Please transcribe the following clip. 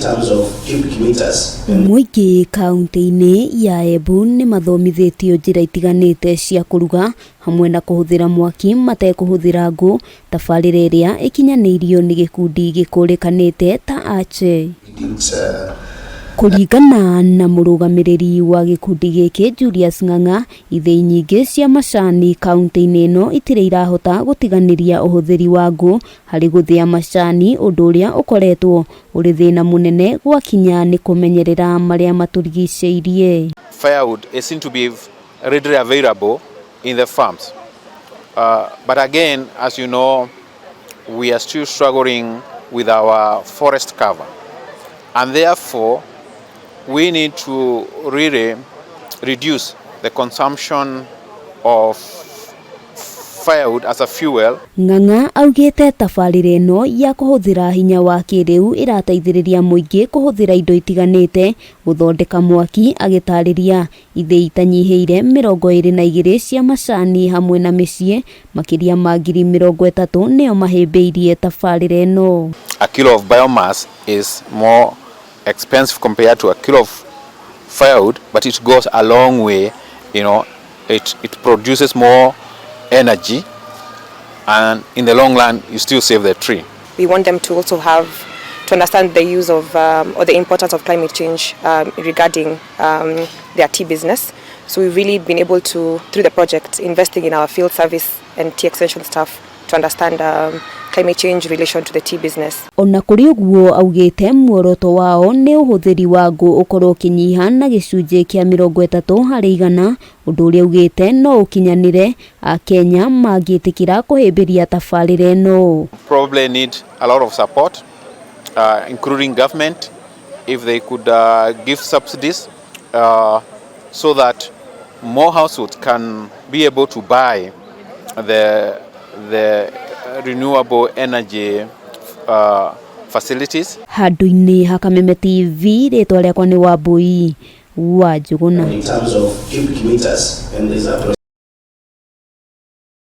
terms of cubic meters. Mwiki kaunti-ini ya Embu ni mathomithitio njira itiganite cia kuruga hamwe na kuhuthira mwaki matekuhuthira ngũ, tabarĩra ĩrĩa ikinyanirio ni gikundi gikũrĩkanĩte ta ache. Kuringana na mũrũgamĩrĩri wa gikundi gĩkĩ Julius Ng'ang'a, ithĩi nyingĩ cia macani kaunti-inĩ ĩno itirĩ irahota gũtiganĩria ũhũthĩri wa ngũ harĩ gũthĩa macani, ũndũ ũrĩa ũkoretwo ũrĩ thĩna mũnene gwakinya nĩ kũmenyerera marĩa matũrigicĩirie. Firewood is seen to be readily available in the farms. But again, as you know, we are still struggling with our forest cover. And therefore, we need to really reduce the consumption of firewood as a fuel. Ng'ang'a augĩte tabarĩra ĩno ya kũhũthĩra hinya wa kĩrĩu ĩrateithĩrĩria mũingĩ kũhũthĩra indo itiganĩte gũthondeka mwaki, agĩtarĩria ithĩi itanyihĩire 22 cia macani hamwe na mĩciĩ makĩria ma 30,000 nĩo mahĩmbĩirie tabarĩra ĩno. A kilo of biomass is more expensive compared to a kilo of firewood, but it goes a long way. You know, it produces more energy, and in the long run you still save the tree. We want them to also to understand the use of or the importance of climate change regarding their tea business. So we've really been able to, through the project, investing in our field service and tea extension staff to understand climate change in relation to the tea business. Ona kuri uguo augite muoroto wao ni uhuthiri wa ngũ ukorwo kinyiha na gicunjĩ kia 30 harĩ 100, ũndũ ũrĩa augite no ukinyanire a Kenya mangĩtĩkĩra kuhĩmbĩria tabarĩra ĩno. Probably need a lot of support, including government, if they could give subsidies so that more households can be able to buy the renewable energy facilities. Handu-inĩ ha Kameme TV, rĩtwa rĩakwa nĩ Wambui wa Njũgũna. In terms of cubic meters, and there's a